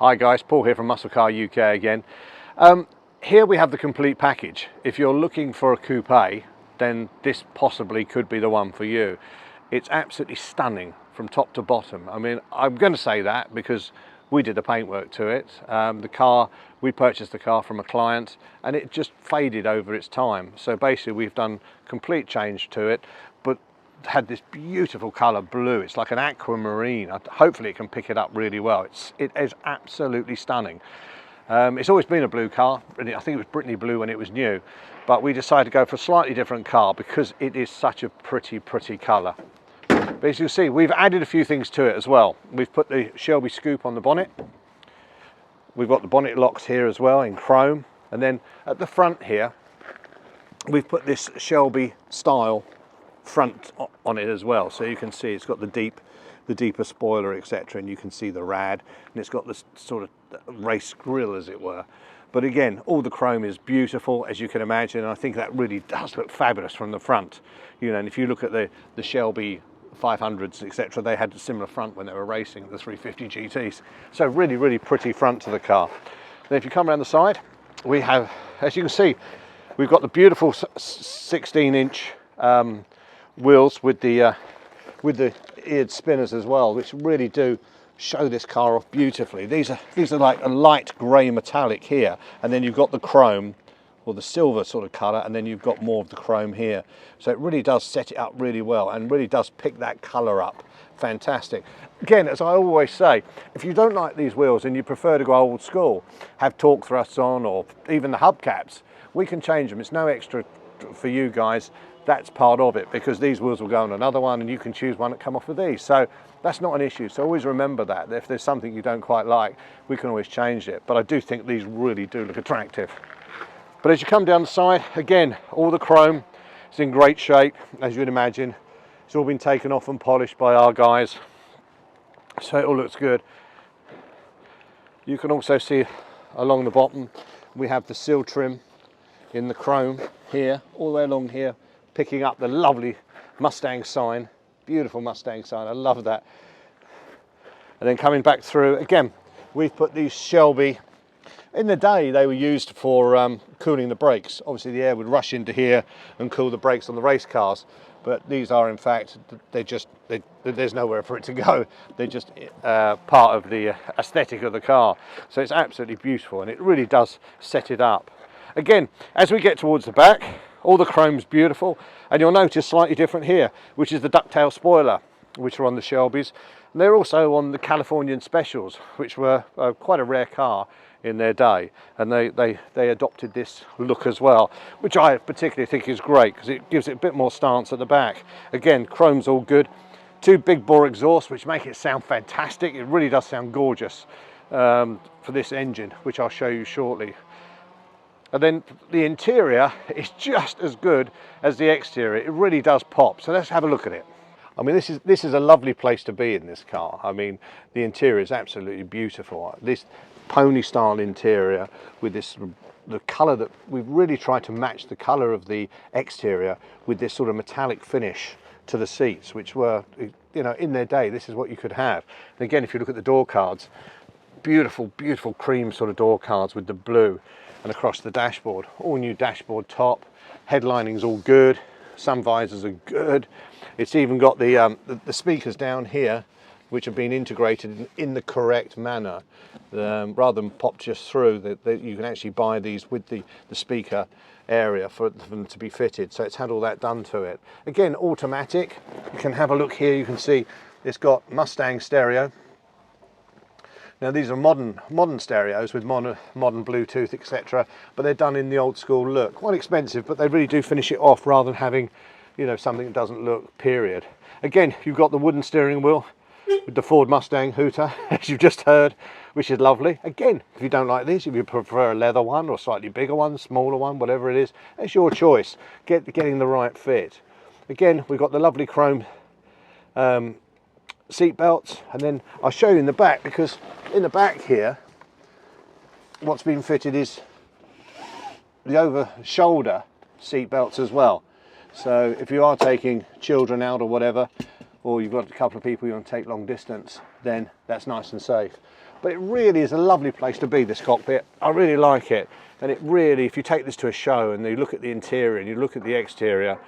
Hi guys, Paul here from Muscle Car UK again. Here we have the complete package. If you're looking for a coupe, then this possibly could be the one for you. It's absolutely stunning from top to bottom. I mean, I'm going to say that because we did the paintwork to it. We purchased the car from a client and it just faded over its time. So basically we've done complete change to it, but had this beautiful color blue. It's like an aquamarine. Hopefully it can pick it up really well. It is absolutely stunning. It's always been a blue car, and I think it was Brittany blue when it was new, but we decided to go for a slightly different car because it is such a pretty color. But as you see, we've added a few things to it as well. We've put the Shelby scoop on the bonnet. We've got the bonnet locks here as well in chrome, and then at the front here we've put this Shelby style front on it as well, so you can see it's got the deeper spoiler, etc., and you can see the rad, and it's got this sort of race grille, as it were. But again, all the chrome is beautiful, as you can imagine, and I think that really does look fabulous from the front. You know, and if you look at the Shelby 500s, etc., they had a similar front when they were racing the 350 GTs. So really pretty front to the car. Then if you come around the side, we have, as you can see, we've got the beautiful 16-inch wheels with the eared spinners as well, which really do show this car off beautifully. These are like a light grey metallic here, and then you've got the chrome or the silver sort of colour, and then you've got more of the chrome here. So it really does set it up really well and really does pick that colour up. Fantastic. Again, as I always say, if you don't like these wheels and you prefer to go old school, have torque thrusts on, or even the hubcaps, we can change them. It's no extra for you guys. That's part of it, because these wheels will go on another one and you can choose one that come off of these. So that's not an issue. So always remember that if there's something you don't quite like, we can always change it. But I do think these really do look attractive. But as you come down the side, again, all the chrome is in great shape, as you'd imagine. It's all been taken off and polished by our guys, so it all looks good. You can also see along the bottom we have the seal trim in the chrome here, all the way along here, picking up the lovely Mustang sign. Beautiful Mustang sign, I love that. And then coming back through, again, we've put these Shelby. In the day they were used for cooling the brakes. Obviously the air would rush into here and cool the brakes on the race cars, but these are in fact, there's nowhere for it to go. They're just part of the aesthetic of the car. So it's absolutely beautiful, and it really does set it up. Again, as we get towards the back, all the chrome's beautiful, and you'll notice slightly different here, which is the ducktail spoiler, which are on the Shelbys. And they're also on the Californian Specials, which were quite a rare car in their day, and they adopted this look as well, which I particularly think is great because it gives it a bit more stance at the back. Again, chrome's all good. Two big bore exhausts, which make it sound fantastic. It really does sound gorgeous for this engine, which I'll show you shortly. And then the interior is just as good as the exterior. It really does pop. So let's have a look at it. I mean, this is a lovely place to be in this car. I mean, the interior is absolutely beautiful. This pony style interior with the colour that we've really tried to match the colour of the exterior with this sort of metallic finish to the seats, which were, you know, in their day, this is what you could have. And again, if you look at the door cards, beautiful cream sort of door cards with the blue. And across the dashboard, all new dashboard top, headlining's all good, some visors are good. It's even got the speakers down here, which have been integrated in the correct manner, rather than pop just through. That you can actually buy these with the speaker area for them to be fitted. So it's had all that done to it. Again, automatic. You can have a look here. You can see it's got Mustang stereo. Now these are modern stereos with modern Bluetooth, etc., but they're done in the old school look. Quite expensive, but they really do finish it off rather than having, you know, something that doesn't look, period. Again, you've got the wooden steering wheel with the Ford Mustang hooter, as you've just heard, which is lovely. Again, if you don't like this, if you prefer a leather one or a slightly bigger one, smaller one, whatever it is, it's your choice. Getting the right fit. Again, we've got the lovely chrome seat belts, and then I'll show you in the back, because in the back here what's been fitted is the over shoulder seat belts as well. So if you are taking children out or whatever, or you've got a couple of people you want to take long distance, then that's nice and safe. But it really is a lovely place to be, this cockpit. I really like it. And it really, if you take this to a show and you look at the interior and you look at the exterior,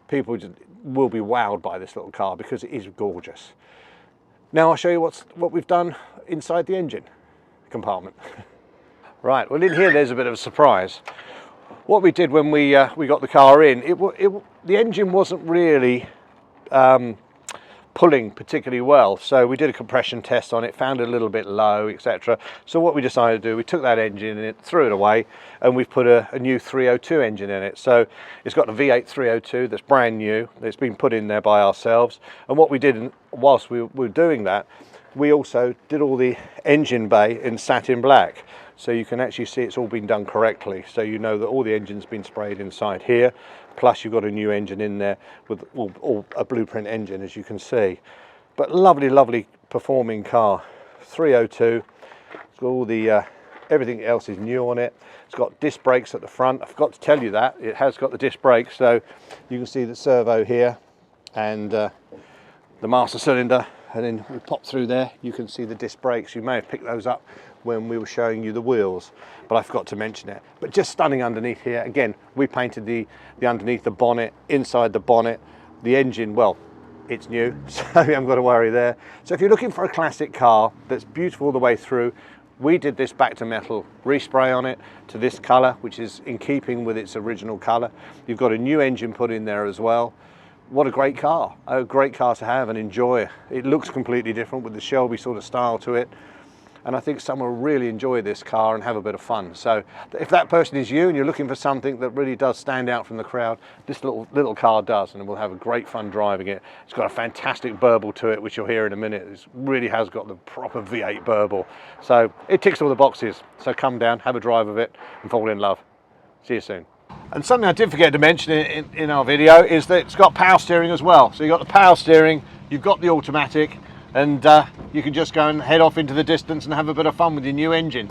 people just will be wowed by this little car because it is gorgeous. Now I'll show you what we've done inside the engine compartment. Right, well in here there's a bit of a surprise. What we did when we got the car in, the engine wasn't really pulling particularly well, so we did a compression test on it, found it a little bit low, etc. So what we decided to do, we took that engine and threw it away, and we've put a new 302 engine in it. So it's got a V8 302 that's brand new, that's been put in there by ourselves. And what we did whilst we were doing that, we also did all the engine bay in satin black, so you can actually see it's all been done correctly, so you know that all the engine's been sprayed inside here, plus you've got a new engine in there with a blueprint engine, as you can see. But lovely performing car, 302. It's got all the everything else is new on it. It's got disc brakes at the front. I forgot to tell you that it has got the disc brakes, so you can see the servo here and the master cylinder, and then we pop through there, you can see the disc brakes. You may have picked those up when we were showing you the wheels, but I forgot to mention it. But just stunning underneath here. Again, we painted the underneath, the bonnet, inside the bonnet. The engine, well, it's new, so you haven't got to worry there. So if you're looking for a classic car that's beautiful all the way through, we did this back to metal respray on it to this colour, which is in keeping with its original colour. You've got a new engine put in there as well. What a great car to have and enjoy. It looks completely different with the Shelby sort of style to it. And I think someone will really enjoy this car and have a bit of fun. So if that person is you and you're looking for something that really does stand out from the crowd, this little car does, and we'll have a great fun driving it. It's got a fantastic burble to it, which you'll hear in a minute. It really has got the proper V8 burble. So it ticks all the boxes. So come down, have a drive of it and fall in love. See you soon. And something I did forget to mention in our video is that it's got power steering as well. So you've got the power steering, you've got the automatic, and you can just go and head off into the distance and have a bit of fun with your new engine.